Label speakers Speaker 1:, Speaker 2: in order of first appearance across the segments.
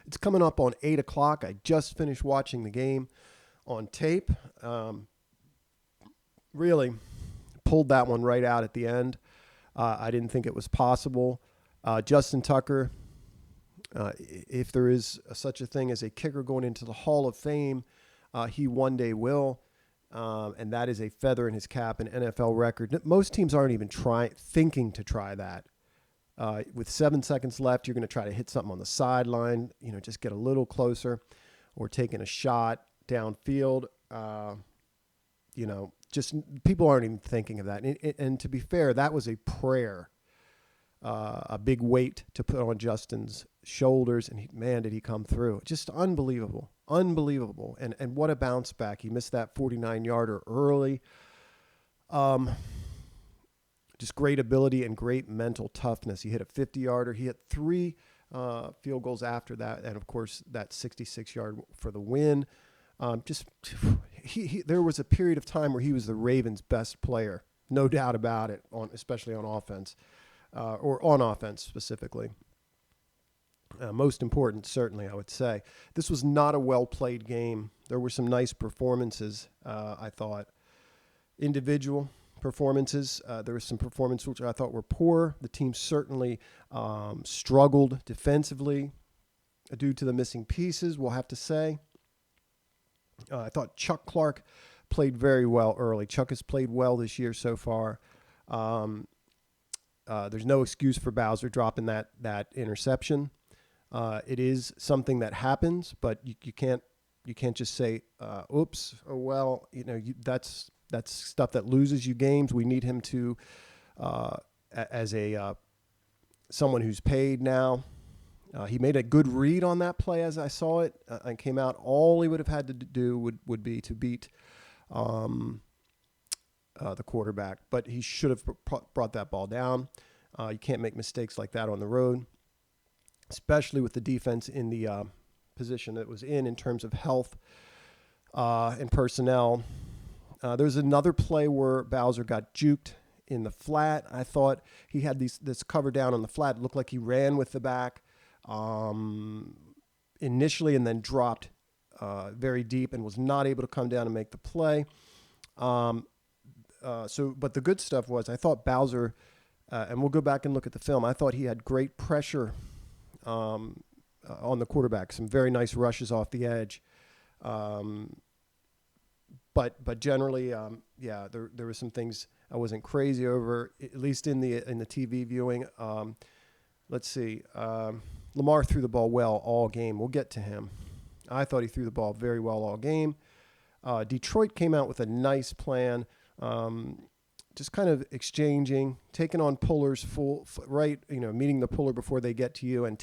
Speaker 1: It's coming up on 8 o'clock. I just finished watching the game on tape. Really pulled that one right out at the end. I didn't think it was possible. Justin Tucker, if there is such a thing as a kicker going into the Hall of Fame, he one day will. And that is a feather in his cap, an NFL record. Most teams aren't even thinking to try that. With 7 seconds left, you're going to try to hit something on the sideline, just get a little closer, or taking a shot downfield. Just people aren't even thinking of that. And to be fair, that was a prayer, a big weight to put on Justin's shoulders. And man, did he come through. Just unbelievable. And what a bounce back. He missed that 49-yarder early. Just great ability and great mental toughness. He hit a 50-yarder. He hit 3 field goals after that. And, of course, that 66-yard for the win. There was a period of time where he was the Ravens' best player. No doubt about it, especially on offense, or on offense specifically. Most important, certainly, I would say. This was not a well-played game. There were some nice performances, I thought. Individual performances. There were some performances which I thought were poor. The team certainly struggled defensively due to the missing pieces, we'll have to say. I thought Chuck Clark played very well early. Chuck has played well this year so far. There's no excuse for Bowser dropping that interception. It is something that happens, but you can't just say, "Oops, oh well." That's stuff that loses you games. We need him to, as someone who's paid now. He made a good read on that play as I saw it, and came out. All he would have had to do would be to beat the quarterback, but he should have brought that ball down. You can't make mistakes like that on the road, especially with the defense in the position that it was in terms of health and personnel. There's another play where Bowser got juked in the flat. I thought he had this cover down on the flat. It looked like he ran with the back initially and then dropped very deep and was not able to come down and make the play. But the good stuff was I thought Bowser, and we'll go back and look at the film, I thought he had great pressure on the quarterback, some very nice rushes off the edge. But generally, there were some things I wasn't crazy over, at least in the TV viewing. Let's see. Lamar threw the ball well all game. We'll get to him. I thought he threw the ball very well all game. Detroit came out with a nice plan, just kind of exchanging, taking on pullers meeting the puller before they get to you and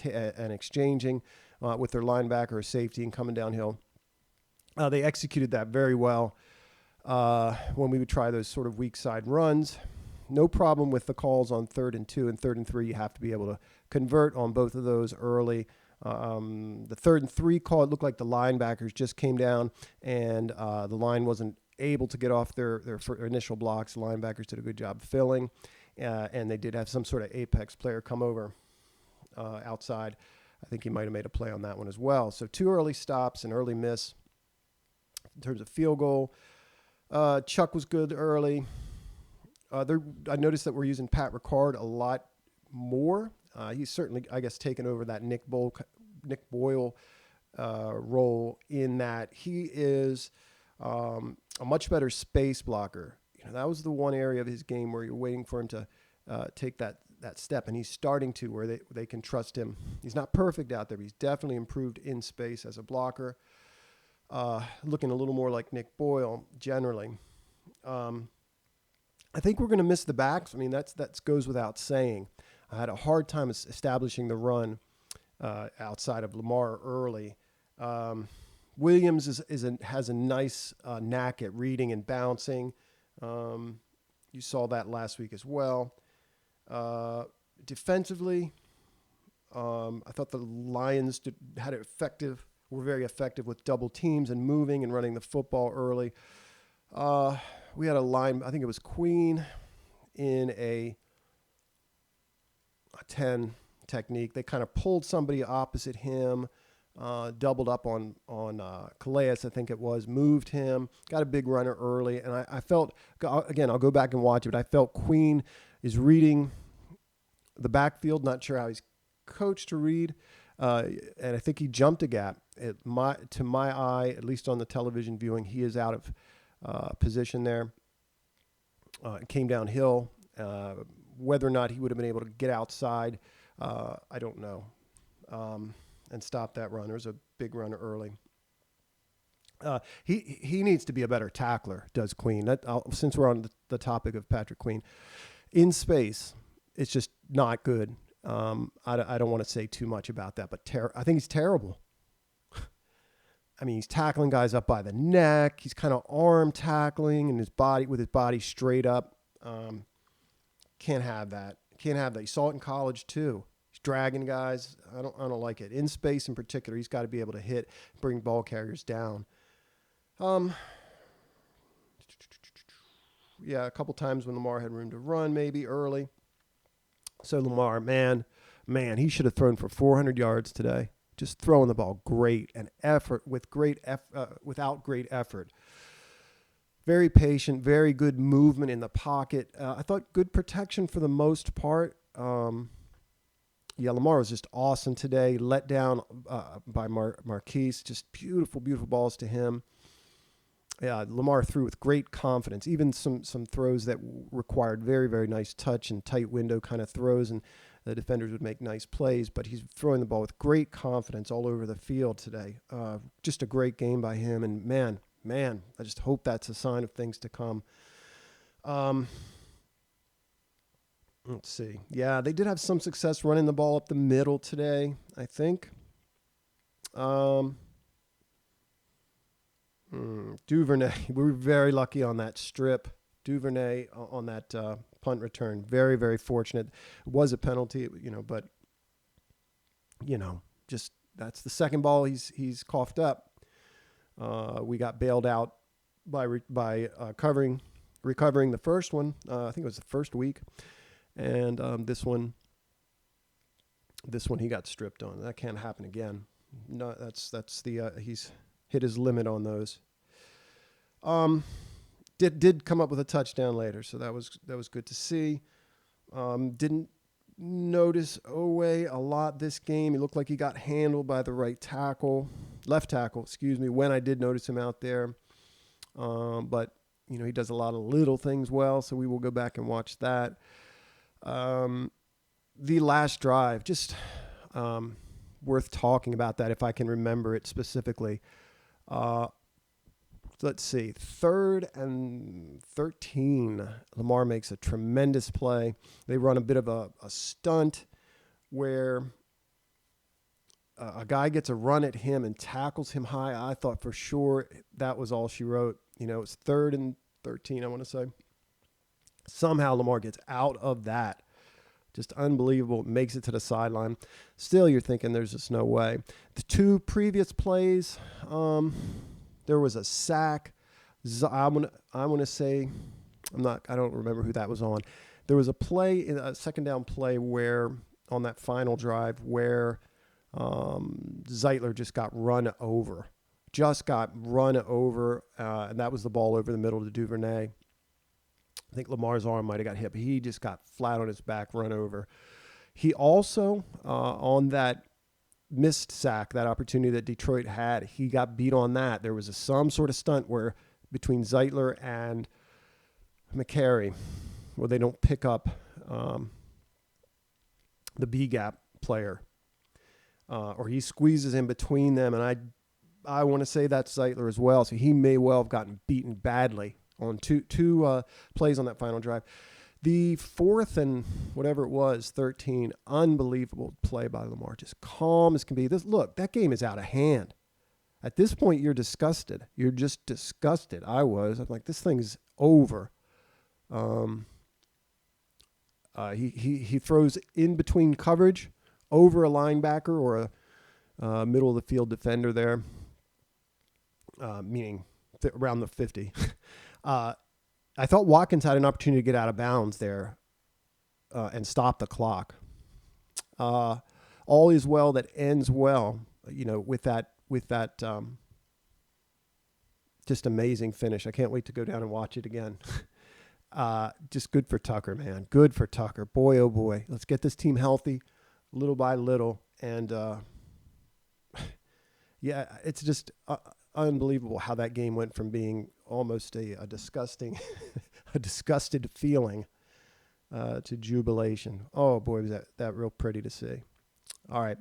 Speaker 1: exchanging with their linebacker or safety and coming downhill. They executed that very well when we would try those sort of weak side runs. No problem with the calls on 3rd and 2 and 3rd and 3. You have to be able to convert on both of those early. The 3rd and 3 call, it looked like the linebackers just came down and the line wasn't able to get off their initial blocks. The linebackers did a good job filling, and they did have some sort of apex player come over outside. I think he might have made a play on that one as well. So 2 early stops, an early miss. In terms of field goal, Chuck was good early. I noticed that we're using Pat Ricard a lot more. He's certainly, I guess, taken over that Nick Boyle role in that he is a much better space blocker. That was the one area of his game where you're waiting for him to take that step, and he's starting to, where they can trust him. He's not perfect out there, but he's definitely improved in space as a blocker. Looking a little more like Nick Boyle generally. I think we're going to miss the backs. I mean, that goes without saying. I had a hard time establishing the run outside of Lamar early. Williams has a nice knack at reading and bouncing. You saw that last week as well. Defensively, I thought the Lions were very effective with double teams and moving and running the football early. We had a line, I think it was Queen, in a 10 technique. They kind of pulled somebody opposite him. doubled up on Calais, I think it was, moved him, got a big runner early, and I felt, again, I'll go back and watch it, but I felt Queen is reading the backfield, not sure how he's coached to read, and I think he jumped a gap. To my eye, at least on the television viewing, he is out of position there. Came downhill. Whether or not he would have been able to get outside, I don't know. And stop that run. There was a big runner early. He needs to be a better tackler, does Queen. Since we're on the topic of Patrick Queen, in space, it's just not good. I don't want to say too much about that, but I think he's terrible. I mean, he's tackling guys up by the neck. He's kind of arm tackling and with his body straight up. Can't have that. Can't have that. You saw it in college too. He's dragging guys. I don't like it. In space in particular, he's got to be able to hit, bring ball carriers down. Yeah, a couple times when Lamar had room to run, maybe early. So Lamar, man, he should have thrown for 400 yards today. Just throwing the ball great and without great effort. Very patient, very good movement in the pocket. I thought good protection for the most part. Lamar was just awesome today. Let down by Marquise. Just beautiful, beautiful balls to him. Yeah, Lamar threw with great confidence. Even some throws that required very, very nice touch and tight window kind of throws, and the defenders would make nice plays. But he's throwing the ball with great confidence all over the field today. Just a great game by him. And man, I just hope that's a sign of things to come. Let's see. Yeah, they did have some success running the ball up the middle today, I think. Duvernay, we were very lucky on that strip. Duvernay on that punt return, very, very fortunate. It was a penalty, but just that's the second ball he's coughed up. We got bailed out by recovering the first one. I think it was the first week, and this one he got stripped on. That can't happen again. No, that's he's hit his limit on those. Did come up with a touchdown later, so that was good to see. Didn't notice Owe a lot this game. He looked like he got handled by the left tackle, when I did notice him out there. But he does a lot of little things well, so we will go back and watch that. The last drive, just worth talking about that if I can remember it specifically. Let's see, 3rd and 13. Lamar makes a tremendous play. They run a bit of a stunt where a guy gets a run at him and tackles him high. I thought for sure that was all she wrote. It's 3rd and 13, I want to say. Somehow Lamar gets out of that. Just unbelievable. Makes it to the sideline. Still, you're thinking there's just no way. The 2 previous plays, there was a sack. I want to say, I don't remember who that was on. There was a second down play where on that final drive where Zeitler just got run over. And that was the ball over the middle to Duvernay. I think Lamar's arm might have got hit, but he just got flat on his back, run over. He also, on that missed sack, that opportunity that Detroit had, he got beat on that. There was some sort of stunt where between Zeitler and McCary, where they don't pick up the B-gap player, or he squeezes in between them, and I want to say that's Zeitler as well, so he may well have gotten beaten badly on two plays on that final drive. The 4th and whatever it was, 13, unbelievable play by Lamar, just calm as can be. That game is out of hand. At this point, you're disgusted. You're just disgusted. I was. I'm like, this thing's over. He throws in between coverage over a linebacker or a middle of the field defender there, meaning around the 50. I thought Watkins had an opportunity to get out of bounds there and stop the clock. All is well that ends well. with that just amazing finish. I can't wait to go down and watch it again. Just good for Tucker, man. Good for Tucker. Boy, oh boy. Let's get this team healthy little by little. And yeah, it's just unbelievable how that game went from being almost a disgusting, a disgusted feeling to jubilation. Oh boy, was that real pretty to see. All right.